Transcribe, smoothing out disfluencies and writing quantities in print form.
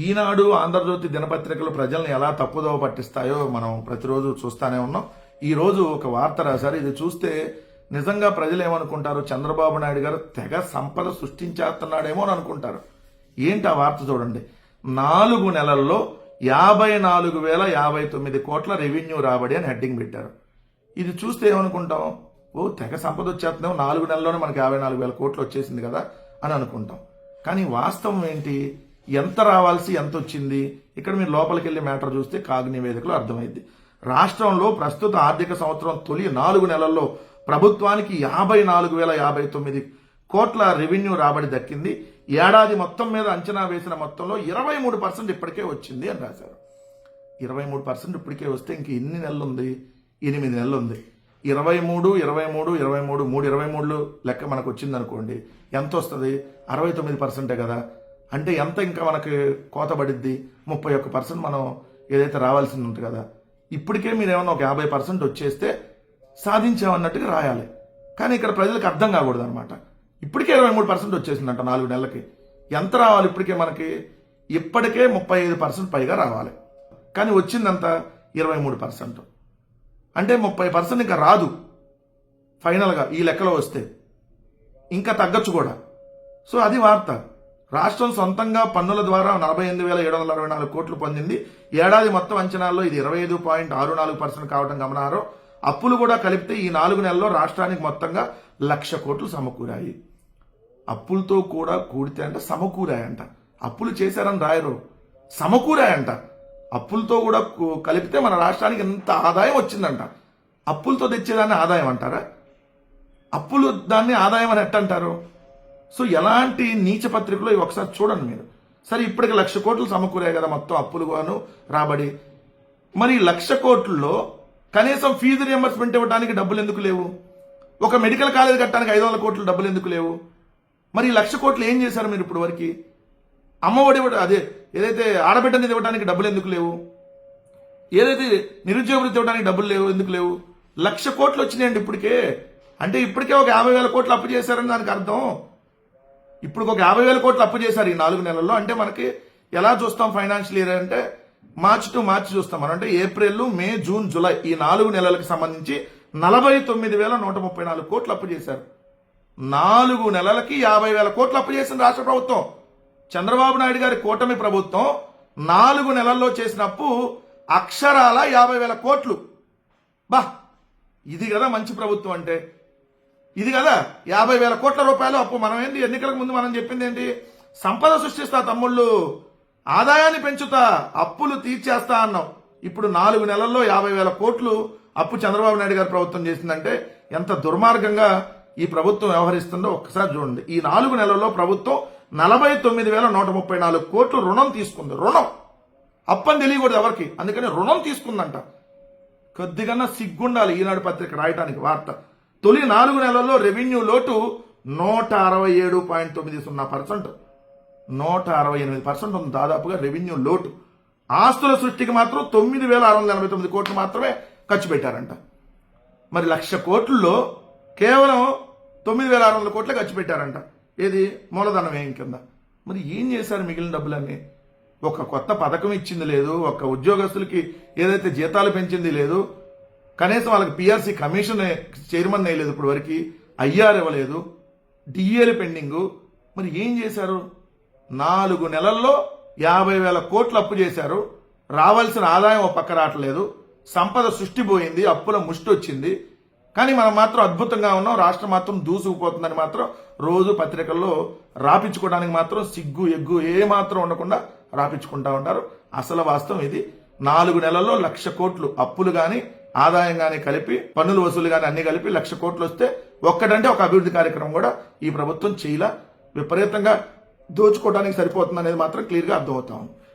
ఈనాడు ఆంధ్రజ్యోతి దినపత్రికలు ప్రజల్ని ఎలా తప్పుదోవ పట్టిస్తాయో మనం ప్రతిరోజు చూస్తూనే ఉన్నాం. ఈ రోజు ఒక వార్త రాశారు. ఇది చూస్తే నిజంగా ప్రజలు ఏమనుకుంటారు, చంద్రబాబు నాయుడు గారు తెగ సంపద సృష్టించేస్తున్నాడేమో అని అనుకుంటారు. ఏంటి ఆ వార్త చూడండి. 4 నెలల్లో 54,059 కోట్ల రెవెన్యూ రాబడి అని హెడ్డింగ్ పెట్టారు. ఇది చూస్తే ఏమనుకుంటాం, ఓ తెగ సంపద వచ్చేస్తున్నాం, 4 నెలల్లోనే మనకి 54,000 కోట్లు వచ్చేసింది కదా అని అనుకుంటాం. కానీ వాస్తవం ఏంటి, ఎంత రావాల్సి ఎంత వచ్చింది, ఇక్కడ మీరు లోపలికి వెళ్ళి మ్యాటర్ చూస్తే కాగ్ నివేదికలో అర్థమైంది. రాష్ట్రంలో ప్రస్తుత ఆర్థిక సంవత్సరం తొలి 4 నెలల్లో ప్రభుత్వానికి 54,059 కోట్ల రెవెన్యూ రాబడి దక్కింది. ఏడాది మొత్తం మీద అంచనా వేసిన మొత్తంలో 23% ఇప్పటికే వచ్చింది అని రాశారు. 23% ఇప్పటికే వస్తే ఇంక ఎన్ని నెలలు ఉంది? 8 నెలలు ఉంది. 23, 23, 23, 23 లెక్క మనకు వచ్చింది అనుకోండి, ఎంత వస్తుంది? 69% కదా. అంటే ఎంత ఇంకా మనకి కోత పడిద్ది? 31% మనం ఏదైతే రావాల్సింది ఉంటుంది కదా. ఇప్పటికే మీరు ఏమన్నా ఒక 50% వచ్చేస్తే సాధించామన్నట్టుగా రాయాలి. కానీ ఇక్కడ ప్రజలకు అర్థం కాకూడదు అనమాట. ఇప్పటికే 23% వచ్చేసిందంట 4 నెలలకి. ఎంత రావాలి ఇప్పటికే మనకి? ఇప్పటికే 35% పైగా రావాలి. కానీ వచ్చిందంత 23%. అంటే 30% ఇంకా రాదు ఫైనల్గా ఈ లెక్కలో వస్తే, ఇంకా తగ్గచ్చు కూడా. సో అది వార్త. రాష్ట్రం సొంతంగా పన్నుల ద్వారా 48,764 కోట్లు పొందింది. ఏడాది మొత్తం అంచనాల్లో ఇది 25.64% కావడం గమనార్హం. అప్పులు కూడా కలిపితే ఈ 4 నెలల్లో రాష్ట్రానికి మొత్తంగా 1,00,000 కోట్లు సమకూరాయి. అప్పులతో కూడా కూడితే అంటే సమకూరాయంట. అప్పులు చేశారని రాయరు, సమకూరాయంట. అప్పులతో కూడా కలిపితే మన రాష్ట్రానికి ఎంత ఆదాయం వచ్చిందంట. అప్పులతో తెచ్చేదాన్ని ఆదాయం అంటారా? అప్పులు దాన్ని ఆదాయం అని ఎట్టంటారు? సో ఎలాంటి నీచ పత్రికలో ఇవి ఒకసారి చూడండి మీరు. సరే, ఇప్పటికి 1,00,000 కోట్లు సమకూరాయి కదా మొత్తం అప్పులు గాను రాబడి. మరి 1,00,000 కోట్లలో కనీసం ఫీజు రియంబర్స్మెంట్ ఇవ్వడానికి డబ్బులు ఎందుకు లేవు? ఒక మెడికల్ కాలేజ్ కట్టడానికి 500 కోట్లు డబ్బులు ఎందుకు లేవు? మరి 1,00,000 కోట్లు ఏం చేశారు మీరు ఇప్పుడు వరకు? అమ్మఒడి అదే ఏదైతే ఆడబిడ్డ నిధి ఇవ్వడానికి డబ్బులు ఎందుకు లేవు? ఏదైతే నిరుద్యోగ వృత్తి ఇవ్వడానికి డబ్బులు లేవు ఎందుకు లేవు? 1,00,000 కోట్లు వచ్చినాయండి ఇప్పటికే. అంటే ఇప్పటికే ఒక 50,000 కోట్లు అప్పు చేశారని దానికి అర్థం. ఇప్పుడు ఒక 50,000 కోట్లు అప్పు చేశారు ఈ 4 నెలల్లో. అంటే మనకి ఎలా చూస్తాం ఫైనాన్షియల్ ఇయర్ అంటే మార్చ్ టు మార్చ్ చూస్తాం మనం. అంటే ఏప్రిల్, మే, జూన్, జూలై ఈ 4 నెలలకు సంబంధించి 49,134 కోట్లు అప్పు చేశారు. 4 నెలలకి 50,000 కోట్లు అప్పు చేసింది రాష్ట్ర ప్రభుత్వం. చంద్రబాబు నాయుడు గారి కూటమి ప్రభుత్వం 4 నెలల్లో చేసిన అప్పు అక్షరాల 50,000 కోట్లు. బా, ఇది కదా మంచి ప్రభుత్వం అంటే. ఇది కదా 50,000 కోట్ల రూపాయలు అప్పు. మనం ఏంటి ఎన్నికలకు ముందు మనం చెప్పింది ఏంటి? సంపద సృష్టిస్తా తమ్ముళ్ళు, ఆదాయాన్ని పెంచుతా, అప్పులు తీర్చేస్తా అన్నాం. ఇప్పుడు 4 నెలల్లో 50,000 కోట్లు అప్పు చంద్రబాబు నాయుడు గారి ప్రభుత్వం చేసిందంటే ఎంత దుర్మార్గంగా ఈ ప్రభుత్వం వ్యవహరిస్తుందో ఒక్కసారి చూడండి. ఈ 4 నెలల్లో ప్రభుత్వం 49,134 కోట్లు రుణం తీసుకుంది. రుణం, అప్పని తెలియకూడదు ఎవరికి, అందుకని రుణం తీసుకుందంట. కొద్దిగా సిగ్గుండాలి ఈనాడు పత్రిక రాయటానికి వార్త. తొలి 4 నెలల్లో రెవెన్యూ లోటు 167.90%. 168% ఉంది దాదాపుగా రెవెన్యూ లోటు. ఆస్తుల సృష్టికి మాత్రం 9,689 కోట్లు మాత్రమే ఖర్చు పెట్టారంట. మరి 1,00,000 కోట్లలో కేవలం 9,600 కోట్లే ఖర్చు పెట్టారంట. ఏది మూలధనం ఏం కింద. మరి ఏం చేశారు మిగిలిన డబ్బులన్నీ? ఒక కొత్త పథకం ఇచ్చింది లేదు, ఒక ఉద్యోగస్తులకి ఏదైతే జీతాలు పెంచింది లేదు, కనీసం వాళ్ళకి పిఆర్సీ కమిషన్ చైర్మన్ వేయలేదు ఇప్పుడు వరకు, ఐఆర్ ఇవ్వలేదు, డిఏలు పెండింగు. మరి ఏం చేశారు? 4 నెలల్లో 50,000 కోట్లు అప్పు చేశారు. రావాల్సిన ఆదాయం ఒక పక్క రావట్లేదు, సంపద సృష్టి పోయింది, అప్పుల ముష్టి వచ్చింది. కానీ మనం మాత్రం అద్భుతంగా ఉన్నాం, రాష్ట్రం మాత్రం దూసుకుపోతుందని మాత్రం రోజు పత్రికల్లో రాపించుకోవడానికి మాత్రం సిగ్గు ఎగ్గు ఏ మాత్రం ఉండకుండా రాపించుకుంటా ఉంటారు. అసలు వాస్తవం ఇది. 4 నెలల్లో 1,00,000 కోట్లు అప్పులు గాని ఆదాయం గాని కలిపి, పన్నుల వసూలు గాని అన్ని కలిపి 1,00,000 కోట్లు వస్తే ఒక్కటంటే ఒక అభివృద్ధి కార్యక్రమం కూడా ఈ ప్రభుత్వం చేయలా. విపరీతంగా దోచుకోవడానికి సరిపోతుంది అనేది మాత్రం క్లియర్గా అర్థమవుతా ఉంది.